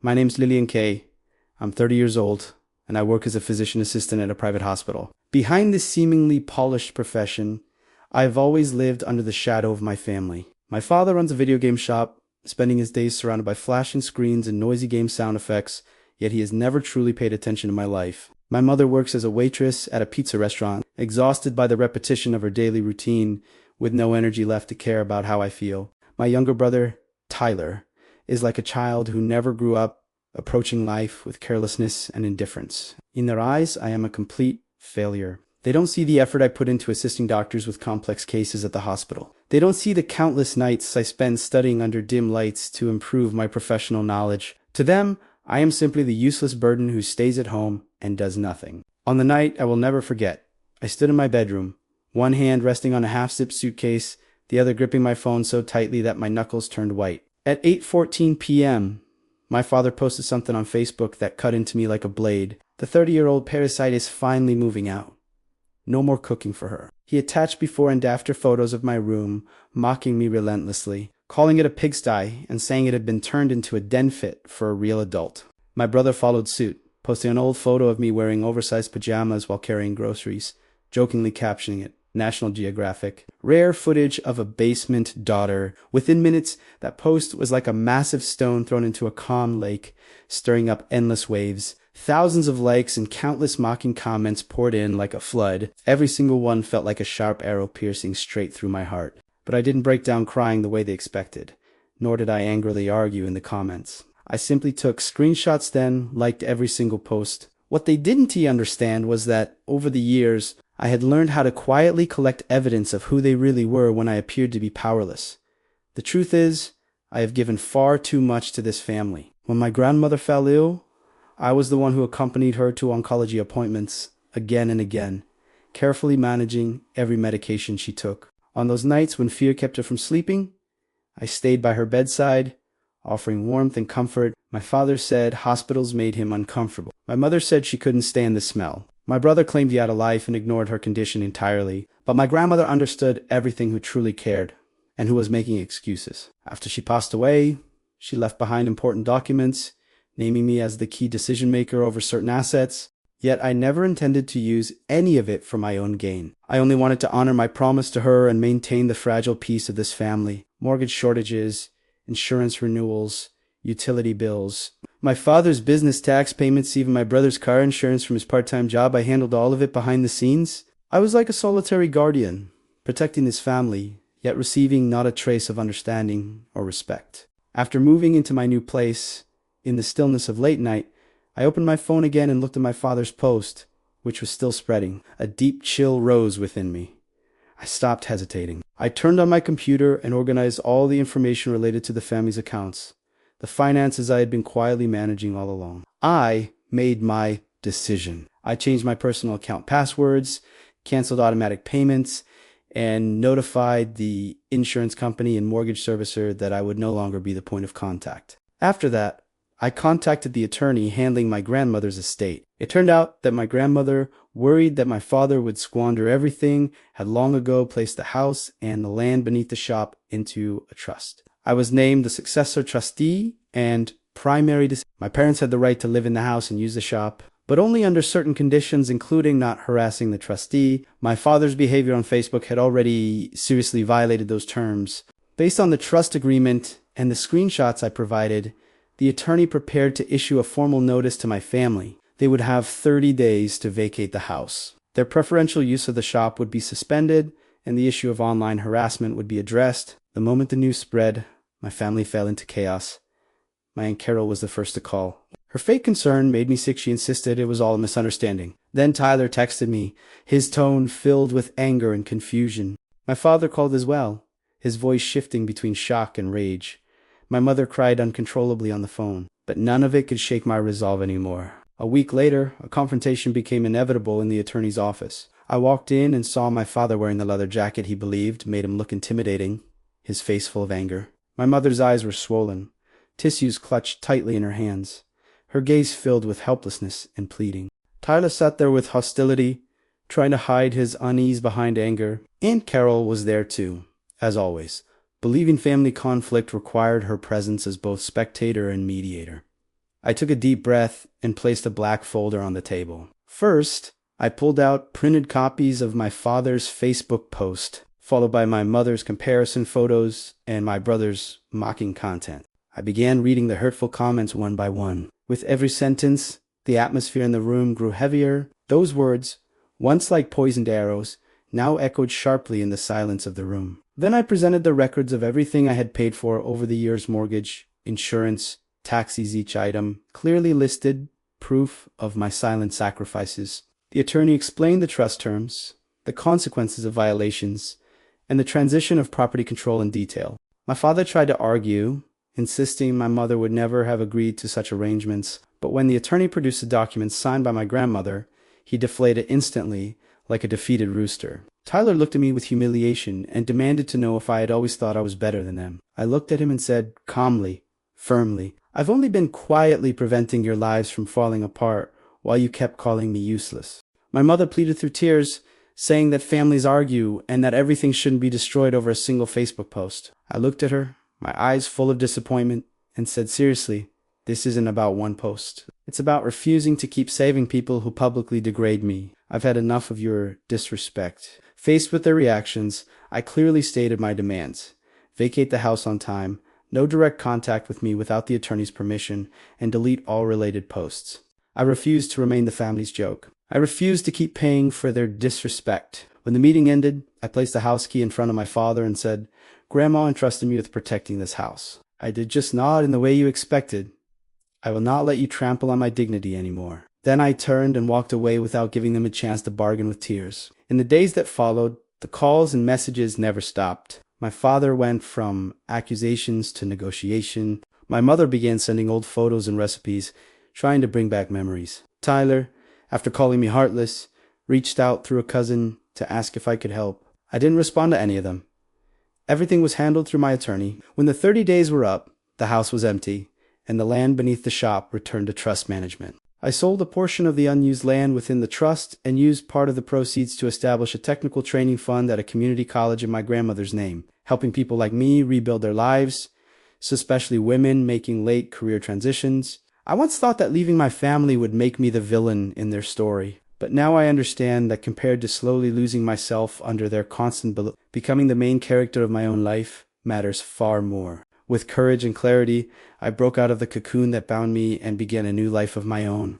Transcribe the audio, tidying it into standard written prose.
My name's Lillian Kay. I'm 30 years old, and I work as a physician assistant at a private hospital. Behind this seemingly polished profession, I've always lived under the shadow of my family. My father runs a video game shop, spending his days surrounded by flashing screens and noisy game sound effects, yet he has never truly paid attention to my life. My mother works as a waitress at a pizza restaurant, exhausted by the repetition of her daily routine, with no energy left to care about how I feel. My younger brother, Tyler, is like a child who never grew up, approaching life with carelessness and indifference. In their eyes, I am a complete failure. They don't see the effort I put into assisting doctors with complex cases at the hospital. They don't see the countless nights I spend studying under dim lights to improve my professional knowledge. To them, I am simply the useless burden who stays at home and does nothing. On the night I will never forget, I stood in my bedroom, one hand resting on a half-zipped suitcase, the other gripping my phone so tightly that my knuckles turned white. At 8:14 p.m., my father posted something on Facebook that cut into me like a blade. The 30-year-old parasite is finally moving out. No more cooking for her. He attached before and after photos of my room, mocking me relentlessly, calling it a pigsty and saying it had been turned into a den fit for a real adult. My brother followed suit, posting an old photo of me wearing oversized pajamas while carrying groceries, jokingly captioning it, National Geographic. Rare footage of a basement daughter. Within minutes, that post was like a massive stone thrown into a calm lake, stirring up endless waves. Thousands of likes and countless mocking comments poured in like a flood. Every single one felt like a sharp arrow piercing straight through my heart. But I didn't break down crying the way they expected, nor did I angrily argue in the comments. I simply took screenshots then, liked every single post. What they didn't understand was that, over the years, I had learned how to quietly collect evidence of who they really were when I appeared to be powerless. The truth is, I have given far too much to this family. When my grandmother fell ill, I was the one who accompanied her to oncology appointments again and again, carefully managing every medication she took. On those nights when fear kept her from sleeping, I stayed by her bedside, offering warmth and comfort. My father said hospitals made him uncomfortable. My mother said she couldn't stand the smell. My brother claimed he had a life and ignored her condition entirely. But my grandmother understood everything, who truly cared, and who was making excuses. After she passed away, she left behind important documents, naming me as the key decision maker over certain assets. Yet I never intended to use any of it for my own gain. I only wanted to honor my promise to her and maintain the fragile peace of this family. Mortgage shortages, insurance renewals, utility bills, my father's business tax payments, even my brother's car insurance from his part-time job. I handled all of it behind the scenes. I was like a solitary guardian, protecting this family, yet receiving not a trace of understanding or respect. After moving into my new place, in the stillness of late night, I opened my phone again and looked at my father's post, which was still spreading. A deep chill rose within me. I stopped hesitating. I turned on my computer and organized all the information related to the family's accounts, the finances I had been quietly managing all along. I made my decision. I changed my personal account passwords, canceled automatic payments, and notified the insurance company and mortgage servicer that I would no longer be the point of contact. After that, I contacted the attorney handling my grandmother's estate. It turned out that my grandmother, worried that my father would squander everything, had long ago placed the house and the land beneath the shop into a trust. I was named the successor trustee and primary decision. My parents had the right to live in the house and use the shop, but only under certain conditions, including not harassing the trustee. My father's behavior on Facebook had already seriously violated those terms. Based on the trust agreement and the screenshots I provided, the attorney prepared to issue a formal notice to my family. They would have 30 days to vacate the house. Their preferential use of the shop would be suspended, and the issue of online harassment would be addressed. The moment the news spread, my family fell into chaos. My Aunt Carol was the first to call. Her fake concern made me sick. She insisted it was all a misunderstanding. Then Tyler texted me, his tone filled with anger and confusion. My father called as well, his voice shifting between shock and rage. My mother cried uncontrollably on the phone, but none of it could shake my resolve anymore. A week later, a confrontation became inevitable in the attorney's office. I walked in and saw my father wearing the leather jacket he believed made him look intimidating, his face full of anger. My mother's eyes were swollen, tissues clutched tightly in her hands, her gaze filled with helplessness and pleading. Tyler sat there with hostility, trying to hide his unease behind anger. Aunt Carol was there too, as always, believing family conflict required her presence as both spectator and mediator. I took a deep breath and placed a black folder on the table. First, I pulled out printed copies of my father's Facebook post, followed by my mother's comparison photos and my brother's mocking content. I began reading the hurtful comments one by one. With every sentence, the atmosphere in the room grew heavier. Those words, once like poisoned arrows, now echoed sharply in the silence of the room. Then I presented the records of everything I had paid for over the years: mortgage, insurance, taxes, each item, clearly listed, proof of my silent sacrifices. The attorney explained the trust terms, the consequences of violations, and the transition of property control in detail. My father tried to argue, insisting my mother would never have agreed to such arrangements, but when the attorney produced the documents signed by my grandmother, he deflated instantly, like a defeated rooster. Tyler looked at me with humiliation and demanded to know if I had always thought I was better than them. I looked at him and said calmly, firmly, "I've only been quietly preventing your lives from falling apart while you kept calling me useless." My mother pleaded through tears, saying that families argue and that everything shouldn't be destroyed over a single Facebook post. I looked at her, my eyes full of disappointment, and said seriously, "This isn't about one post. It's about refusing to keep saving people who publicly degrade me. I've had enough of your disrespect." Faced with their reactions, I clearly stated my demands: vacate the house on time, no direct contact with me without the attorney's permission, and delete all related posts. I refused to remain the family's joke. I refused to keep paying for their disrespect. When the meeting ended, I placed the house key in front of my father and said, "Grandma entrusted me with protecting this house. I did just nod in the way you expected. I will not let you trample on my dignity anymore." Then I turned and walked away without giving them a chance to bargain with tears. In the days that followed, the calls and messages never stopped. My father went from accusations to negotiation. My mother began sending old photos and recipes, trying to bring back memories. Tyler, after calling me heartless, reached out through a cousin to ask if I could help. I didn't respond to any of them. Everything was handled through my attorney. When the 30 days were up, the house was empty, and the land beneath the shop returned to trust management. I sold a portion of the unused land within the trust and used part of the proceeds to establish a technical training fund at a community college in my grandmother's name, helping people like me rebuild their lives, especially women making late career transitions. I once thought that leaving my family would make me the villain in their story, but now I understand that compared to slowly losing myself under their constant becoming the main character of my own life matters far more. With courage and clarity, I broke out of the cocoon that bound me and began a new life of my own.